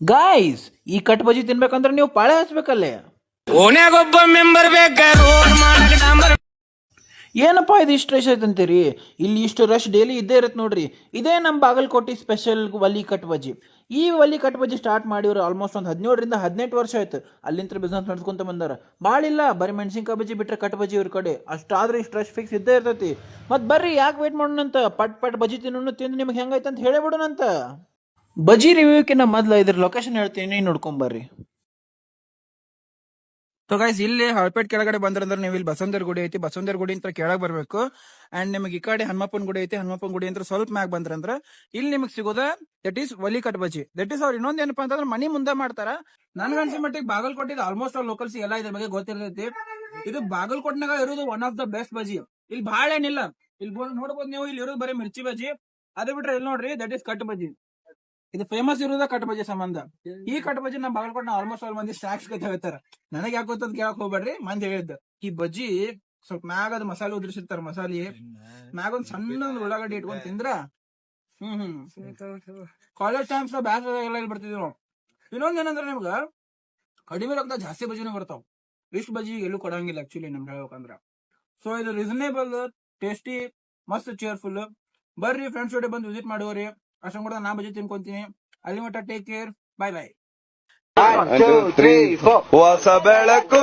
Guys, ಈ cut ಬಜಿ ತಿನ್ಬೇಕಂದ್ರೆ ನೀವು ಪಾಳೆ ಹಚ್ಬೇಕಲ್ಲೇ. ಓನ್ಯಾಗೊಬ್ಬ member ಬೇಕ ರೋಡ್ ಮಾಡಕ್ ಡಾಂಬರ್. ಏನಪ್ಪಾ ಇದು ಇಷ್ಟು ರಶ್ ಐತಂತೀರಿ? ಇಲ್ಲಿ ಇಷ್ಟು ರಶ್ ಡೈಲಿ ಇದ್ದೇ ಇರುತ್ತೆ ನೋಡ್ರಿ. ಇದೇ ನಮ್ಮ ಬಾಗಲಕೋಟೆ ಸ್ಪೆಷಲ್ ಒಲಿ ಕಟ್ ಬಜಿ. ಈ ಒಲಿ ಕಟ್ ಬಜಿ ಸ್ಟಾರ್ಟ್ ಮಾಡಿವ್ರು ಆಲ್ಮೋಸ್ಟ್ ಒಂದು 17ರಿಂದ 18 ವರ್ಷ ಆಯ್ತು. ಅಲ್ಲಿಂದ ಬಿಸ್ನೆಸ್ ನಡ್ಸ್ಕೊಂತ ಬಂದಾರ. ಭಾಳಿಲ್ಲ, ಬರೀ ಮೆಣಸಿನ್ಕಾಯಿ ಬಜಿ ಬಿಟ್ರೆ ಕಟ್ ಬಜಿ ಇವ್ರ ಕಡೆ. ಅಷ್ಟಾದ್ರೆ ಇಷ್ಟು ರಶ್ ಫಿಕ್ಸ್ ಇದ್ದೇ ಇರ್ತೈತಿ. ಮತ್ತು ಬರ್ರಿ, ಯಾಕೆ ವೇಟ್ ಮಾಡೋಣಂತ, ಪಟ್ ಪಟ್ ಬಜಿ ತಿಂದು ನಿಮ್ಗೆ ಹೆಂಗೈತೆ ಅಂತ ಹೇಳಿಬಿಡೋಣಂತ. ಬಜಿ ರಿವ್ಯೂಕಿನ್ನ ಮೊದಲು ಇದ್ರ ಲೊಕೇಶನ್ ಹೇಳ್ತೀನಿ, ನೋಡ್ಕೊಂಬರ್ರಿ. ಸೊ ಗೈಸ್, ಇಲ್ಲಿ ಹಳಪೇಟ್ ಕೆಳಗಡೆ ಬಂದ್ರಂದ್ರೆ ನೀವು ಇಲ್ಲಿ ಬಸವಂತರ ಗುಡಿ ಐತಿ, ಬಸವಂತರ ಗುಡಿ ಅಂತ ಕೆಳಗೆ ಬರ್ಬೇಕು. ಅಂಡ್ ನಿಮಗೆ ಈ ಕಡೆ ಹನುಮಪ್ಪನ ಗುಡಿ ಐತಿ, ಹನುಮಪ್ಪನ ಗುಡಿ ಅಂತ ಸ್ವಲ್ಪ ಮ್ಯಾಗ ಬಂದ್ರಂದ್ರ ಇಲ್ಲಿ ನಿಮಗೆ ಸಿಗೋದ ದಟ್ ಈಸ್ ಒಲಿ ಕಟ್ ಬಜಿ. ದಟ್ ಈಸ್ ಅವ್ರು ಇನ್ನೊಂದ್ ಏನಪ್ಪಾ ಅಂತಂದ್ರೆ ಮನಿ ಮುಂದೆ ಮಾಡ್ತಾರ. ನನ್ಗನ್ಸಿ ಮಟ್ಟಿಗೆ ಬಾಗಲಕೋಟೆ ಆಲ್ಮೋಸ್ಟ್ ಆಲ್ ಲೋಕಲ್ಸ್ ಎಲ್ಲ ಇದ್ರ ಬಗ್ಗೆ ಗೊತ್ತಿರ್ತೈತಿ. ಇದು ಬಾಗಲಕೋಟ್ನಾಗ ಇರೋದು ಒನ್ ಆಫ್ ದ ಬೆಸ್ಟ್ ಬಜಿ. ಇಲ್ಲಿ ಬಹಳ ಏನಿಲ್ಲ, ಇಲ್ಲಿ ನೋಡ್ಬೋದು ನೀವು, ಇಲ್ಲಿ ಇರೋದು ಬರೀ ಮಿರ್ಚಿ ಬಜಿ. ಅದು ಬಿಟ್ರೆ ಇಲ್ಲಿ ನೋಡ್ರಿ, ದಟ್ ಈಸ್ ಕಟ್ ಬಜಿ. ಇದು ಫೇಮಸ್ ಇರೋದ ಕಟ್ ಬಜಿ ಸಂಬಂಧ. ಈ ಕಟ್ ಬಜಿ ನಮ್ಮ ಬಾಗಲಕೋಟೆ ಆಲ್ಮೋಸ್ಟ್ ಆಲ್ ಮಂದಿ ಸ್ನಾಕ್ಸ್ ಹೇಳ್ತಾರ. ನನಗೆ ಯಾಕೆ ಗೊತ್ತಂತ ಕೇಳಕ್ ಹೋಗ್ಬೇಡ್ರಿ, ಮಂದಿ ಹೇಳಿದ್ದ ಈ ಬಜ್ಜಿ ಸ್ವಲ್ಪ ಮ್ಯಾಗ ಅದು ಮಸಾಲೆ ಉದ್ರಿಸಿರ್ತಾರ. ಮಸಾಲೆ ಮ್ಯಾಗ ಒಂದ್ ಸಣ್ಣ ಉಳ್ಳಾಗಡ್ಡಿ ಇಟ್ಕೊಂಡ್ ತಿಂದ್ರ ಕಾಲೇಜ್ ಟೈಮ್ಸ್ ಬ್ಯಾಸ ಎಲ್ಲ ಇಲ್ಲಿ ಬರ್ತಿದ್ವಿ ನಾವು. ಇನ್ನೊಂದ್ ಏನಂದ್ರೆ ನಿಮ್ಗ ಕಡಿಮೆ ರೊಕ್ಕದಾಗ ಜಾಸ್ತಿ ಬಜಿನೂ ಬರ್ತಾವ. ಇಷ್ಟು ಬಜಿ ಎಲ್ಲೂ ಕೊಡಂಗಿಲ್ಲ ಆಕ್ಚುಲಿ ನಮ್ಗೆ ಹೇಳ್ಬೇಕಂದ್ರ. ಸೊ ಇದು ರೀಸನೇಬಲ್, ಟೇಸ್ಟಿ, ಮಸ್ತ್ ಚೇರ್ಫುಲ್. ಬರ್ರಿ ಫ್ರೆಂಡ್ಸ್ ಜೊತೆ ಬಂದು ವಿಸಿಟ್ ಮಾಡುವರಿ. ಅಷ್ಟ ಕೂಡ ನಾ ಬಜಿ ತಿನ್ಕೊಂತೀನಿ. ಅಲ್ಲಿ ಮಟ್ಟ ಟೇಕ್ ಕೇರ್, ಬಾಯ್ ಬಾಯ್. ಹೊಸ ಬೆಳಕು